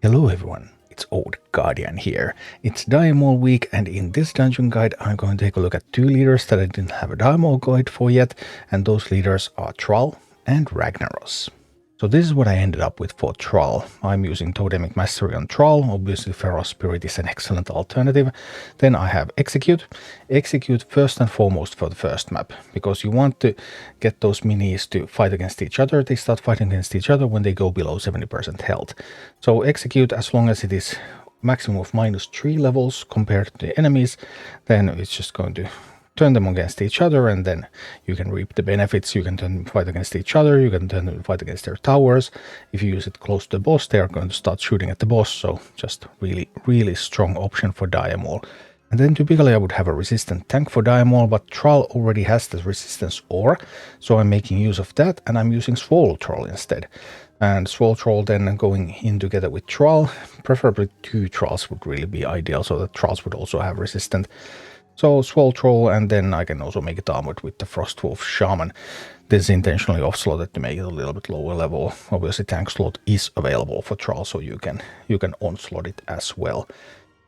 Hello everyone, it's Old Guardian here. It's Dire Maul week, and in this dungeon guide I'm going to take a look at two leaders that I didn't have a Dire Maul guide for yet, and those leaders are Thrall and Ragnaros. So this is what I ended up with for Thrall. I'm using Totemic Mastery on Thrall. Obviously Feroz Spirit is an excellent alternative. Then I have Execute. Execute first and foremost for the first map, because you want to get those minis to fight against each other. They start fighting against each other when they go below 70% health. So Execute, as long as it is maximum of -3 levels compared to the enemies, then it's just going to turn them against each other, and then you can reap the benefits. You can turn them fight against each other, you can turn them fight against their towers. If you use it close to the boss, they are going to start shooting at the boss, so just really strong option for Dire Maul. And then typically I would have a resistant tank for Dire Maul, but Thrall already has the resistance ore, so I'm making use of that, and I'm using Swole Troll instead. And Swole Troll then going in together with Thrall, preferably 2 Thralls would really be ideal, so that Thralls would also have resistant. So Swole Troll, and then I can also make it armored with the Frostwolf Shaman. This is intentionally off-slotted to make it a little bit lower level. Obviously tank slot is available for Thrall, so you can on-slot it as well.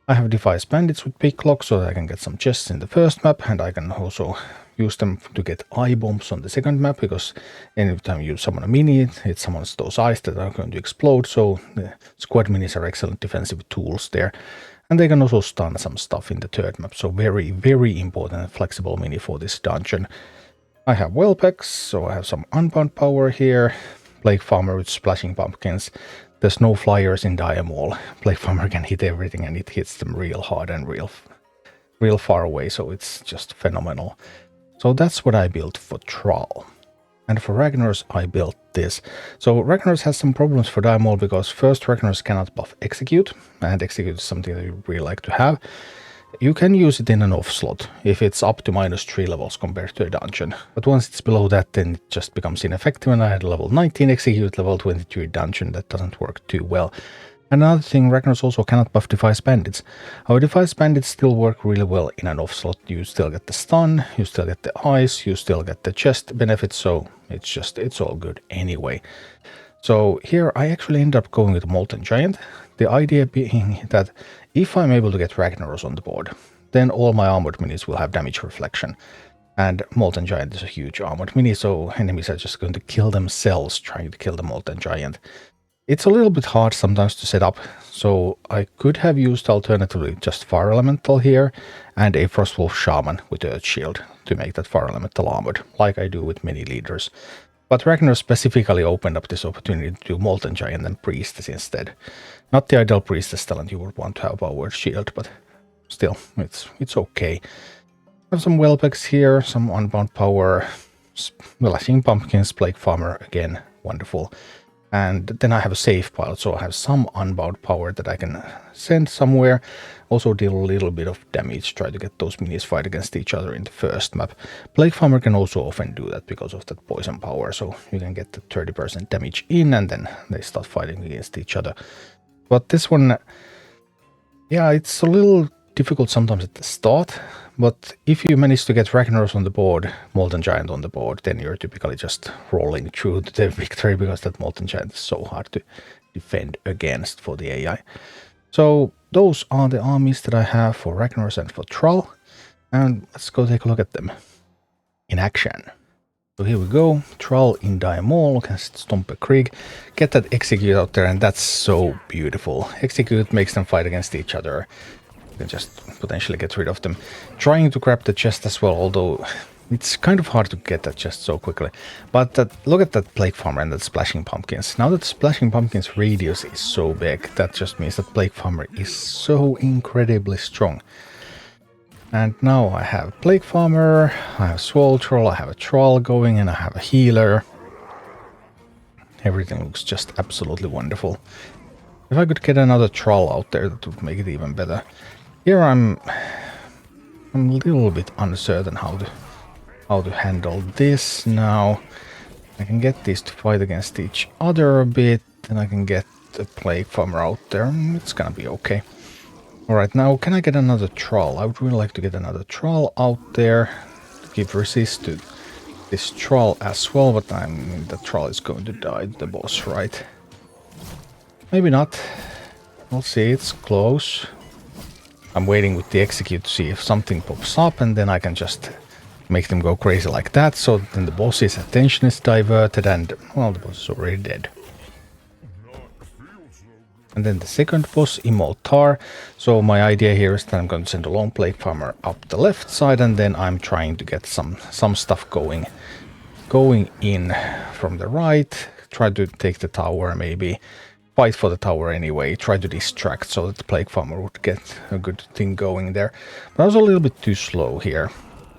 I have Defiance Bandits with Picklock, so that I can get some chests in the first map, and I can also use them to get eye bombs on the second map, because anytime you summon a mini, it summons those eyes that are going to explode, so the squad minis are excellent defensive tools there. And they can also stun some stuff in the third map, so very important and flexible mini for this dungeon. I have Whelpex, so I have some unbound power here. Plague Farmer with Splashing Pumpkins. There's no flyers in Dire Maul. Plague Farmer can hit everything, and it hits them real hard and real far away, so it's just phenomenal. So that's what I built for Thrall. And for Ragnaros, I built this. So Ragnaros has some problems for Dire Maul, because first, Ragnaros cannot buff Execute, and Execute is something that you really like to have. You can use it in an off slot if it's up to -3 levels compared to a dungeon, but once it's below that, then it just becomes ineffective, and I had level 19 Execute, level 22 dungeon. That doesn't work too well. Another thing, Ragnaros also cannot buff Defiance Bandits. Our Defiance Bandits still work really well in an off slot. You still get the stun, you still get the eyes, you still get the chest benefits, so it's all good anyway. So here I actually end up going with Molten Giant. The idea being that if I'm able to get Ragnaros on the board, then all my armored minis will have damage reflection. And Molten Giant is a huge armored mini, so enemies are just going to kill themselves trying to kill the Molten Giant. It's a little bit hard sometimes to set up, so I could have used alternatively just Fire Elemental here and a Frostwolf Shaman with Earth Shield to make that Fire Elemental armored, like I do with many leaders. But Ragnar specifically opened up this opportunity to do Molten Giant and Priestess instead. Not the ideal Priestess talent you would want to have Powered Shield, but still, it's okay. I have some Whelpex here, some Unbound Power, Splashing Pumpkins, Plague Farmer again, wonderful. And then I have a safe pile, so I have some unbound power that I can send somewhere. Also deal a little bit of damage, try to get those minis fight against each other in the first map. Plague Farmer can also often do that because of that poison power, so you can get the 30% damage in, and then they start fighting against each other. But this one, yeah, it's a little difficult sometimes at the start, but if you manage to get Ragnaros on the board, Molten Giant on the board, then you're typically just rolling through to the victory, because that Molten Giant is so hard to defend against for the AI. So those are the armies that I have for Ragnaros and for Thrall, and let's go take a look at them in action. So here we go, Thrall in Dire Maul against Stomper Kreeg. Get that Execute out there, and that's so beautiful. Execute makes them fight against each other. You can just potentially get rid of them. Trying to grab the chest as well, although it's kind of hard to get that chest so quickly. But look at that Plague Farmer and that Splashing Pumpkins. Now that Splashing Pumpkins radius is so big, that just means that Plague Farmer is so incredibly strong. And now I have Plague Farmer, I have Swole Troll, I have a Thrall going, and I have a healer. Everything looks just absolutely wonderful. If I could get another Thrall out there, that would make it even better. Here I'm a little bit uncertain how to handle this now. I can get these to fight against each other a bit, and I can get the Plague Farmer out there. It's gonna be okay. Alright, now can I get another Thrall? I would really like to get another Thrall out there to give resist to this Thrall as well, but the Thrall is going to die to the boss, right? Maybe not. We'll see, it's close. I'm waiting with the execute to see if something pops up, and then I can just make them go crazy like that, so then the boss's attention is diverted and, well, the boss is already dead. And then the second boss, Immol'thar. So my idea here is that I'm going to send a lone plague farmer up the left side, and then I'm trying to get some stuff going in from the right. Try to take the tower, maybe fight for the tower anyway. Try to distract so that the plague farmer would get a good thing going there. But I was a little bit too slow here.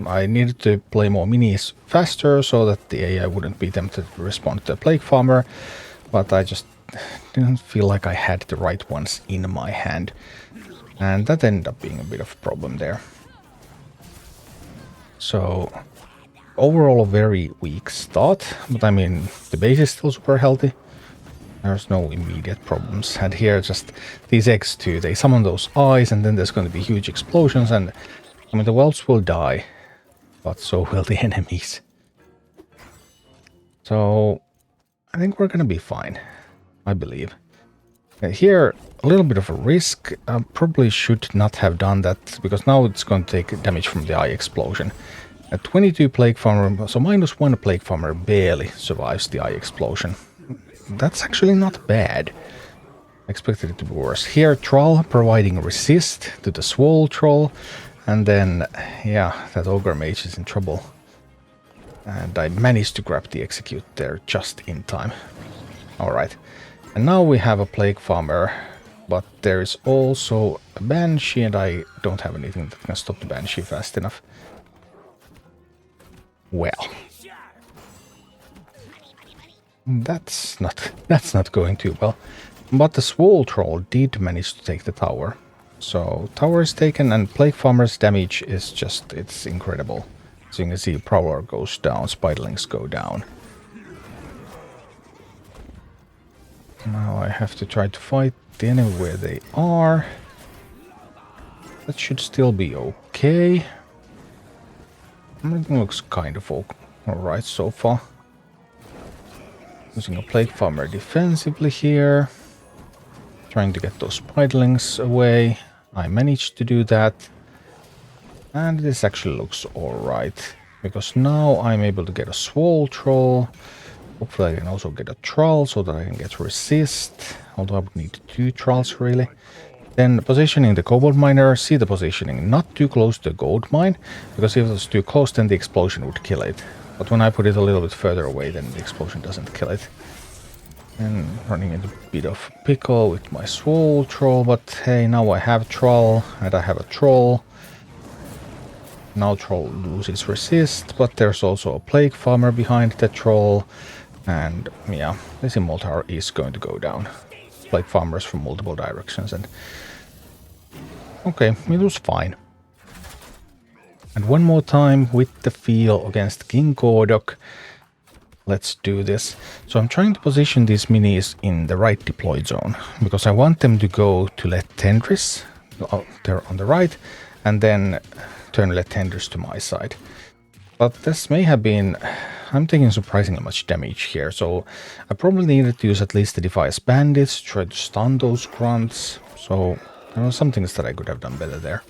I needed to play more minis faster so that the AI wouldn't be tempted to respond to the plague farmer. But I just didn't feel like I had the right ones in my hand. And that ended up being a bit of a problem there. So overall a very weak start, but I mean the base is still super healthy. There's no immediate problems. And here just these X2, they summon those eyes, and then there's going to be huge explosions, and I mean the wells will die, but so will the enemies. So I think we're going to be fine, I believe. Here, a little bit of a risk. I probably should not have done that, because now it's going to take damage from the eye explosion. A 22 plague farmer, so -1 plague farmer barely survives the eye explosion. That's actually not bad. I expected it to be worse. Here, Thrall providing resist to the Swole Troll, and then, yeah, that Ogre Mage is in trouble. And I managed to grab the execute there just in time. Alright. And now we have a plague farmer, but there is also a Banshee, and I don't have anything that can stop the Banshee fast enough. Well, that's not going too well. But the Swole Troll did manage to take the tower. So tower is taken, and plague farmer's damage is just, it's incredible. So you can see Prowler goes down, Spiderlings go down. Now I have to try to fight the enemy where they are. That should still be okay. Everything looks kind of alright so far. Using a plague farmer defensively here. Trying to get those Spiderlings away. I managed to do that. And this actually looks alright. Because now I'm able to get a Swole Troll. Hopefully I can also get a Thrall so that I can get resist. Although I would need 2 Thralls really. Then positioning the Kobold Miner. See the positioning. Not too close to the gold mine. Because if it was too close, then the explosion would kill it. But when I put it a little bit further away, then the explosion doesn't kill it. And running into a bit of pickle with my Swole Troll. But hey, now I have Thrall and I have a Troll. Now Troll loses resist, but there's also a plague farmer behind the Troll. And yeah, this Immol'thar is going to go down. Plague farmers from multiple directions, and okay, it was fine. And one more time with the feel against King Gordok. Let's do this. So I'm trying to position these minis in the right deploy zone, because I want them to go to Lethendris, out there on the right, and then turn Lethendris to my side. But this may have been... I'm taking surprisingly much damage here, so I probably needed to use at least the Defias Bandits, try to stun those grunts. So there were some things that I could have done better there.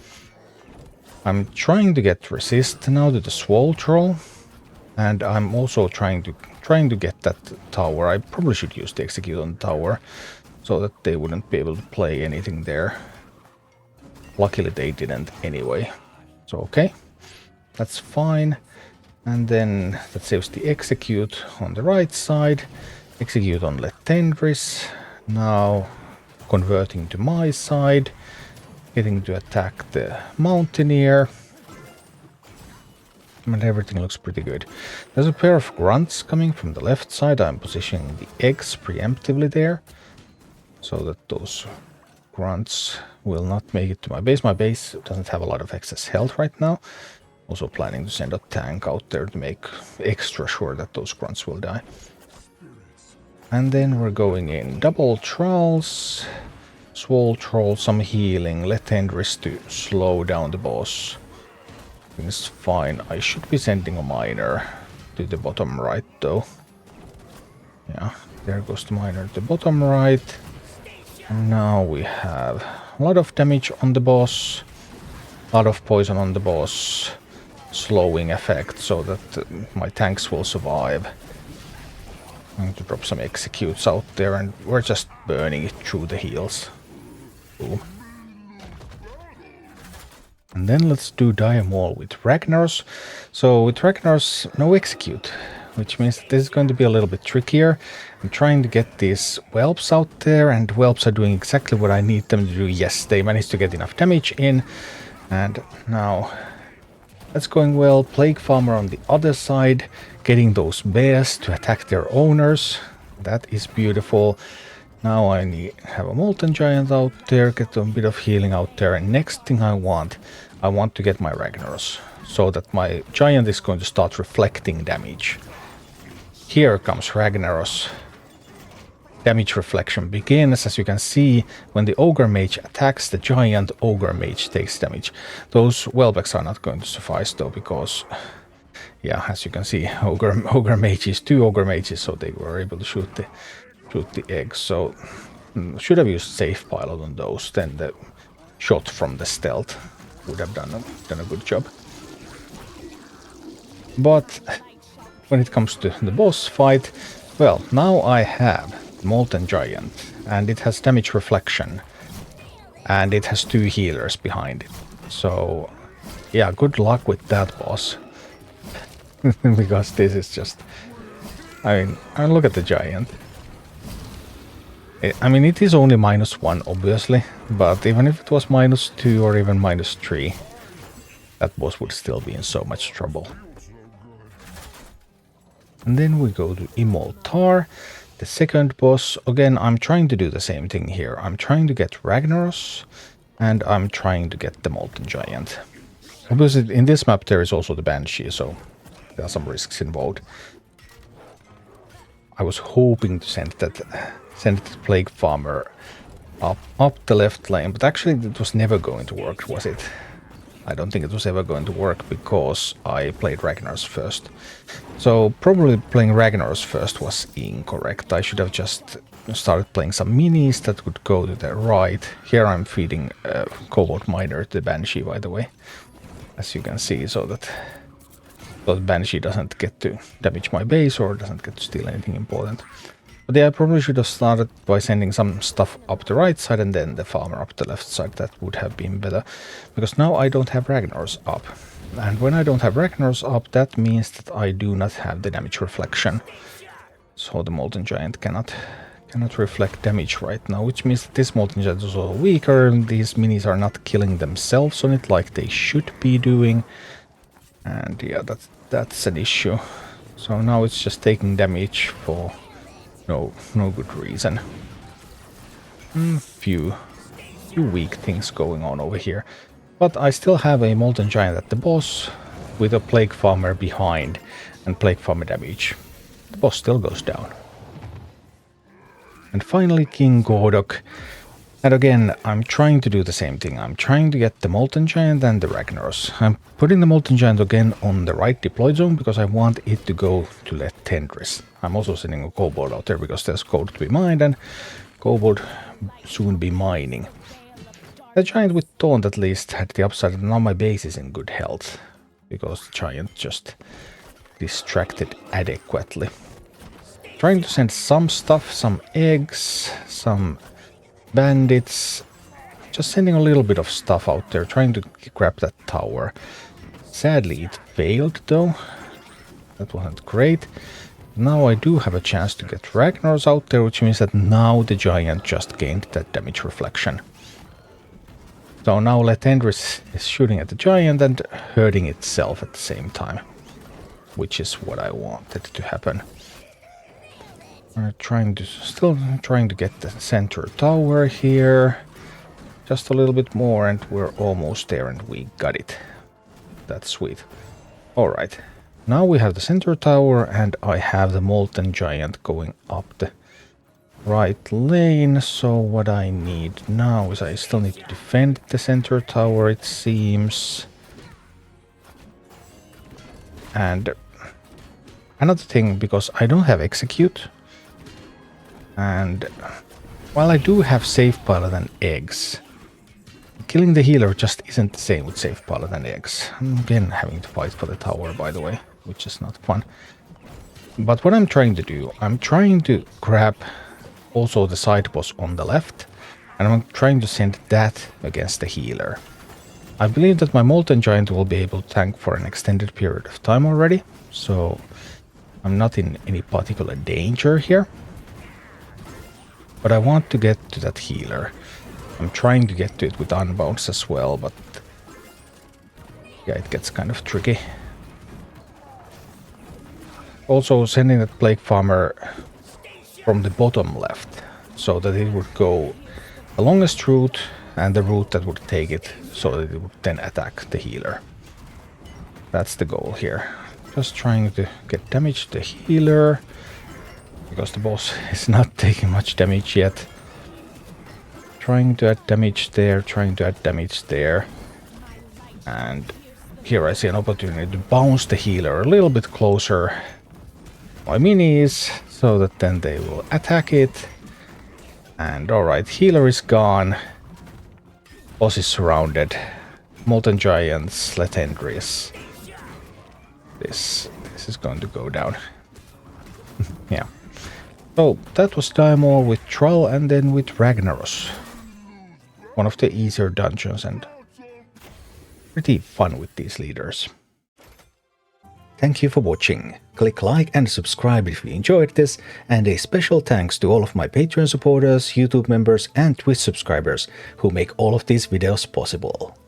I'm trying to get resist now to the Swole Troll, and I'm also trying to get that tower. I probably should use the execute on the tower, so that they wouldn't be able to play anything there. Luckily they didn't anyway. So okay, that's fine. And then that saves the execute on the right side. Execute on Lethendris. Now converting to my side. Getting to attack the Mountaineer. And everything looks pretty good. There's a pair of grunts coming from the left side. I'm positioning the eggs preemptively there, so that those grunts will not make it to my base. My base doesn't have a lot of excess health right now. Also planning to send a tank out there to make extra sure that those grunts will die. And then we're going in double Thralls, Swole Troll, some healing, Lethendris to slow down the boss. It's fine. I should be sending a miner to the bottom right though. Yeah, there goes the miner to the bottom right. And now we have a lot of damage on the boss, a lot of poison on the boss, slowing effect so that my tanks will survive. I'm going to drop some executes out there and we're just burning it through the heals. Boom. And then let's do Dire Maul with Ragnaros. So with Ragnaros, no execute, which means that this is going to be a little bit trickier. I'm trying to get these whelps out there, and whelps are doing exactly what I need them to do. Yes, they managed to get enough damage in, and now that's going well. Plague Farmer on the other side, getting those bears to attack their owners. That is beautiful. Now I need have a Molten Giant out there, get a bit of healing out there, and next thing I want to get my Ragnaros, so that my Giant is going to start reflecting damage. Here comes Ragnaros. Damage reflection begins. As you can see, when the Ogre Mage attacks the Giant, Ogre Mage takes damage. Those Whelbecks are not going to suffice though, because, yeah, as you can see, Ogre Mages, 2 Ogre Mages, so they were able to shoot the eggs. So should have used Safe Pilot on those, then the shot from the stealth would have done a good job. But when it comes to the boss fight, well, now I have the Molten Giant, and it has damage reflection, and it has 2 healers behind it. So yeah, good luck with that boss. Because this is just, I mean, look at the Giant. I mean, it is only -1, obviously, but even if it was -2 or even -3, that boss would still be in so much trouble. And then we go to Immol'thar, the second boss. Again, I'm trying to do the same thing here. I'm trying to get Ragnaros, and I'm trying to get the Molten Giant. Obviously, in this map there is also the Banshee, so there are some risks involved. I was hoping to send the Plague Farmer up the left lane, but actually it was never going to work, was it? I don't think it was ever going to work because I played Ragnaros first. So probably playing Ragnaros first was incorrect. I should have just started playing some minis that would go to the right. Here I'm feeding Cobalt Miner to the Banshee, by the way, as you can see, so that Banshee doesn't get to damage my base or doesn't get to steal anything important. But yeah, I probably should have started by sending some stuff up the right side and then the farmer up the left side. That would have been better. Because now I don't have Ragnaros up. And when I don't have Ragnaros up, that means that I do not have the damage reflection. So the Molten Giant cannot reflect damage right now, which means that this Molten Giant is also weaker. These minis are not killing themselves on it like they should be doing. And yeah, that's an issue. So now it's just taking damage for no good reason. Few weak things going on over here. But I still have a Molten Giant at the boss with a Plague Farmer behind and Plague Farmer damage. The boss still goes down. And finally King Gordok. And again, I'm trying to do the same thing. I'm trying to get the Molten Giant and the Ragnaros. I'm putting the Molten Giant again on the right deploy zone because I want it to go to Lethendris. I'm also sending a Kobold out there because there's gold to be mined and Kobold soon be mining. The Giant with Taunt at least had the upside that now my base is in good health because the Giant just distracted adequately. Trying to send some stuff, some eggs, some bandits, just sending a little bit of stuff out there, trying to grab that tower. Sadly, it failed though. That wasn't great. Now I do have a chance to get Ragnaros out there, which means that now the Giant just gained that damage reflection. So now Lethendris is shooting at the Giant and hurting itself at the same time, which is what I wanted to happen. We're still trying to get the center tower here. Just a little bit more and we're almost there and we got it. That's sweet. Alright. Now we have the center tower and I have the Molten Giant going up the right lane. So what I need now is I still need to defend the center tower, it seems. And another thing, because I don't have execute, and While I do have Save Pilot and Eggs, killing the healer just isn't the same with Save Pilot and Eggs. I'm again having to fight for the tower, by the way, which is not fun. But what I'm trying to do, I'm trying to grab also the side boss on the left, and I'm trying to send that against the healer. I believe that my Molten Giant will be able to tank for an extended period of time already, so I'm not in any particular danger here. But I want to get to that healer. I'm trying to get to it with unbounce as well, but yeah, it gets kind of tricky. Also sending that Plague Farmer from the bottom left, so that it would go the longest route and the route that would take it, so that it would then attack the healer. That's the goal here. Just trying to get damage to the healer, because the boss is not taking much damage yet. Trying to add damage there, trying to add damage there. And here I see an opportunity to bounce the healer a little bit closer. My minis, so that then they will attack it. And alright, healer is gone. Boss is surrounded. Molten Giants, Legendries. This is going to go down. Yeah. So that was Dire Maul with Thrall and then with Ragnaros. One of the easier dungeons and pretty fun with these leaders. Thank you for watching. Click like and subscribe if you enjoyed this, and a special thanks to all of my Patreon supporters, YouTube members and Twitch subscribers who make all of these videos possible.